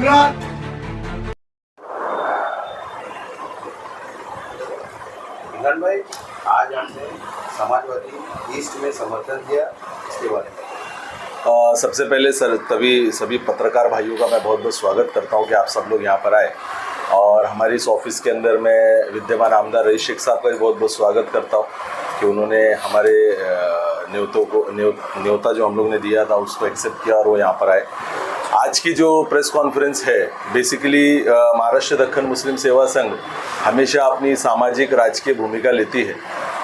इमरान। इमरान भाई, आज हमने समाजवादी ईस्ट में समर्थन दिया, इसके बारे में सबसे पहले सभी पत्रकार भाइयों का मैं बहुत बहुत स्वागत करता हूं कि आप सब लोग यहां पर आए, और हमारी इस ऑफिस के अंदर मैं विद्यमान आमदार रईस शेख साहब का भी बहुत बहुत स्वागत करता हूं कि उन्होंने हमारे न्योता जो हम लोग ने दिया था उसको एक्सेप्ट किया और वो यहाँ पर आए। आज की जो प्रेस कॉन्फ्रेंस है, बेसिकली महाराष्ट्र दक्खन मुस्लिम सेवा संघ हमेशा अपनी सामाजिक राजकीय भूमिका लेती है,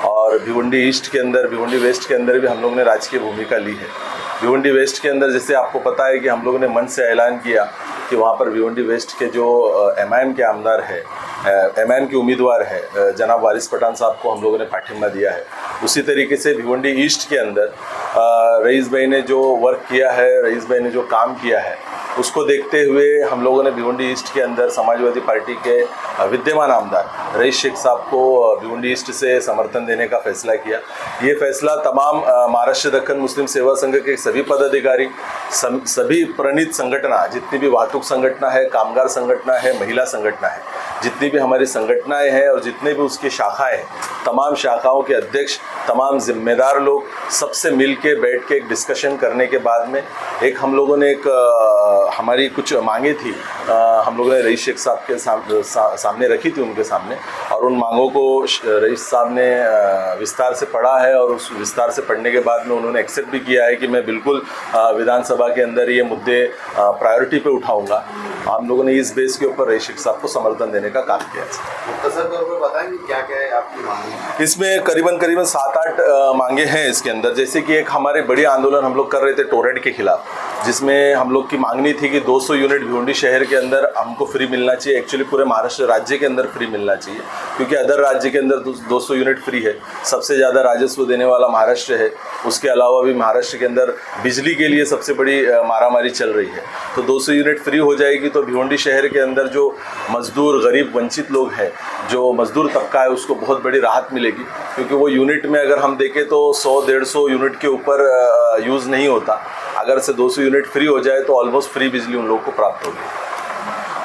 और भिवंडी ईस्ट के अंदर, भिवंडी वेस्ट के अंदर भी हम लोग ने राजकीय भूमिका ली है। भिवंडी वेस्ट के अंदर जैसे आपको पता है कि हम लोगों ने मन से ऐलान किया कि वहाँ पर भिवंडी वेस्ट के जो एमआईएम के आमदार है, एमआईएम के उम्मीदवार है जनाब वारिस पठान साहब को हम लोगों ने पाठिंबा दिया है। उसी तरीके से भिवंडी ईस्ट के अंदर रईस भाई ने जो वर्क किया है, रईस भाई ने जो काम किया है, उसको देखते हुए हम लोगों ने भिवंडी ईस्ट के अंदर समाजवादी पार्टी के विद्यमान आमदार रईस शेख साहब को भिवंडी ईस्ट से समर्थन देने का फैसला किया। ये फैसला तमाम महाराष्ट्र दक्खन मुस्लिम सेवा संघ के सभी पदाधिकारी, सभी प्रणीत संगठना, जितनी भी वाहतूक संगठना है, कामगार संगठना है, महिला संगठना है, जितनी भी हमारी संगठनाएं हैं और जितने भी उसकी शाखाएं हैं, तमाम शाखाओं के अध्यक्ष, तमाम जिम्मेदार लोग सबसे मिल के बैठ के एक डिस्कशन करने के बाद में एक हम लोगों ने हमारी कुछ मांगे थी, हम लोगों ने रईस शेख साहब के सामने रखी थी उनके सामने, और उन मांगों को रईस साहब ने विस्तार से पढ़ा है, और उस विस्तार से पढ़ने के बाद में उन्होंने एक्सेप्ट भी किया है कि मैं बिल्कुल विधानसभा के अंदर ये मुद्दे प्रायोरिटी पे उठाऊंगा। हम लोगों ने इस बेस के ऊपर रईस शेख साहब को समर्थन देने का काम किया है। मुख्तसर तौर पर बताएंगे क्या क्या है आपकी मांगे? इसमें करीबन 7-8 मांगे हैं इसके अंदर। जैसे कि एक हमारे बड़ी आंदोलन हम लोग कर रहे थे टोरेंट के खिलाफ, जिसमें हम लोग की मांगनी थी कि 200 यूनिट भिवंडी शहर के अंदर हमको फ्री मिलना चाहिए। एक्चुअली पूरे महाराष्ट्र राज्य के अंदर फ्री मिलना चाहिए, क्योंकि अदर राज्य के अंदर 200 यूनिट फ्री है। सबसे ज़्यादा राजस्व देने वाला महाराष्ट्र है। उसके अलावा भी महाराष्ट्र के अंदर बिजली के लिए सबसे बड़ी मारामारी चल रही है। तो 200 यूनिट फ्री हो जाएगी तो भिवंडी शहर के अंदर जो मजदूर, गरीब, वंचित लोग हैं, जो मजदूर तबका है, उसको बहुत बड़ी राहत मिलेगी। क्योंकि वो यूनिट में अगर हम देखें तो 100-150 यूनिट के ऊपर यूज़ नहीं होता। अगर से 200 यूनिट फ्री हो जाए तो ऑलमोस्ट फ्री बिजली उन लोगों को प्राप्त होगी।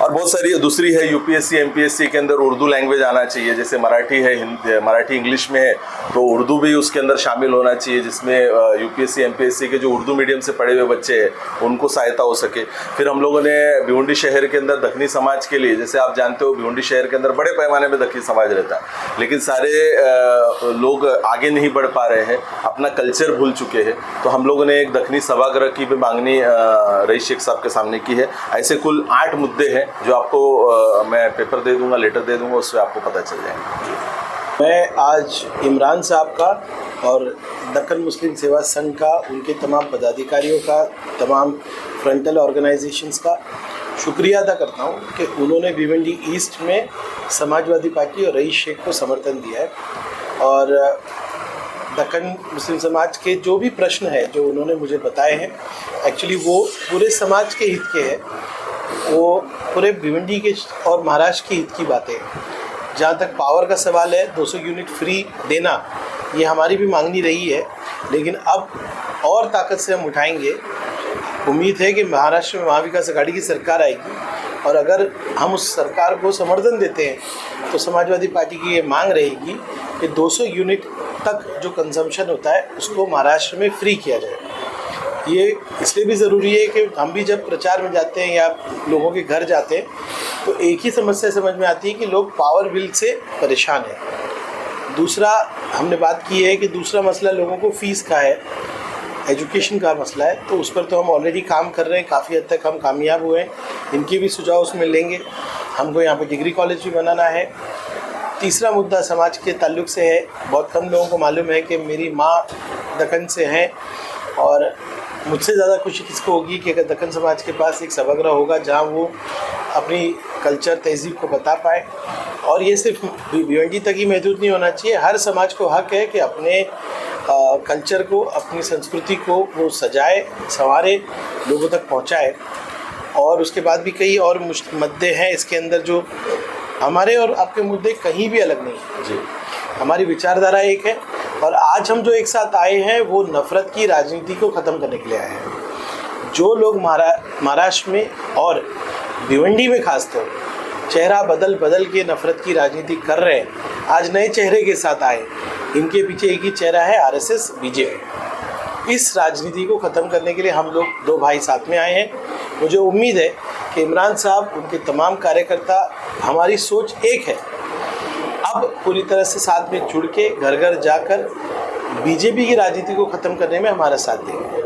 और बहुत सारी दूसरी है, यूपीएससी एमपीएससी के अंदर उर्दू लैंग्वेज आना चाहिए। जैसे मराठी है, मराठी इंग्लिश में है तो उर्दू भी उसके अंदर शामिल होना चाहिए, जिसमें यूपीएससी एमपीएससी के जो उर्दू मीडियम से पढ़े हुए बच्चे हैं उनको सहायता हो सके। फिर हम लोगों ने भिवंडी शहर के अंदर दखनी समाज के लिए, जैसे आप जानते हो भिवंडी शहर के अंदर बड़े पैमाने में दखनी समाज रहता है, लेकिन सारे लोग आगे नहीं बढ़ पा रहे हैं, अपना कल्चर भूल चुके हैं। तो हम लोगों ने एक दखनी सभागृह की भी मांगनी रईस शेख साहब के सामने की है। ऐसे कुल 8 मुद्दे हैं जो आपको मैं पेपर दे दूंगा, लेटर दे दूंगा, उससे आपको पता चल जाएगा। मैं आज इमरान साहब का और दक्खन मुस्लिम सेवा संघ का, उनके तमाम पदाधिकारियों का, तमाम फ्रंटल ऑर्गेनाइजेशंस का शुक्रिया अदा करता हूं कि उन्होंने भिवंडी ईस्ट में समाजवादी पार्टी और रईस शेख को समर्थन दिया है। और दक्खन मुस्लिम समाज के जो भी प्रश्न है जो उन्होंने मुझे बताए हैं, एक्चुअली वो पूरे समाज के हित के हैं, वो पूरे भिवंडी के और महाराष्ट्र के हित की बातें हैं। जहाँ तक पावर का सवाल है, 200 यूनिट फ्री देना ये हमारी भी मांगनी रही है, लेकिन अब और ताकत से हम उठाएंगे। उम्मीद है कि महाराष्ट्र में महाविकास आघाड़ी की सरकार आएगी, और अगर हम उस सरकार को समर्थन देते हैं तो समाजवादी पार्टी की ये मांग रहेगी कि 200 यूनिट तक जो कंजम्पशन होता है उसको महाराष्ट्र में फ्री किया जाए। ये इसलिए भी ज़रूरी है कि हम भी जब प्रचार में जाते हैं या लोगों के घर जाते हैं तो एक ही समस्या समझ में आती है कि लोग पावर बिल से परेशान हैं। दूसरा हमने बात की है कि दूसरा मसला लोगों को फ़ीस का है, एजुकेशन का मसला है, तो उस पर तो हम ऑलरेडी काम कर रहे हैं, काफ़ी हद तक हम कामयाब हुए हैं। इनके भी सुझाव उसमें लेंगे। हमको यहाँ पे डिग्री कॉलेज भी बनाना है। तीसरा मुद्दा समाज के ताल्लुक़ से है। बहुत कम लोगों को मालूम है कि मेरी माँ दक्कन से हैं, और मुझसे ज़्यादा खुशी किसको होगी कि अगर दक्कन समाज के पास एक सभागृह होगा जहाँ वो अपनी कल्चर, तहज़ीब को बता पाए। और ये सिर्फ भिवंडी तक ही महदूद नहीं होना चाहिए, हर समाज को हक है कि अपने कल्चर को, अपनी संस्कृति को वो सजाए, संवारे, लोगों तक पहुँचाए। और उसके बाद भी कई और मुद्दे हैं इसके अंदर जो हमारे और आपके मुद्दे कहीं भी अलग नहीं है जी। हमारी विचारधारा एक है, और आज हम जो एक साथ आए हैं वो नफ़रत की राजनीति को ख़त्म करने के लिए आए हैं। जो लोग महाराष्ट्र में और भिवंडी में खासतौर चेहरा बदल बदल के नफरत की राजनीति कर रहे हैं, आज नए चेहरे के साथ आए। इनके पीछे एक ही चेहरा है, आरएसएस बीजेपी। इस राजनीति को ख़त्म करने के लिए हम लोग दो भाई साथ में आए हैं। मुझे उम्मीद है कि इमरान साहब, उनके तमाम कार्यकर्ता, हमारी सोच एक है। अब पूरी तरह से साथ में जुड़ के घर घर जाकर बीजेपी की राजनीति को ख़त्म करने में हमारा साथ देंगे।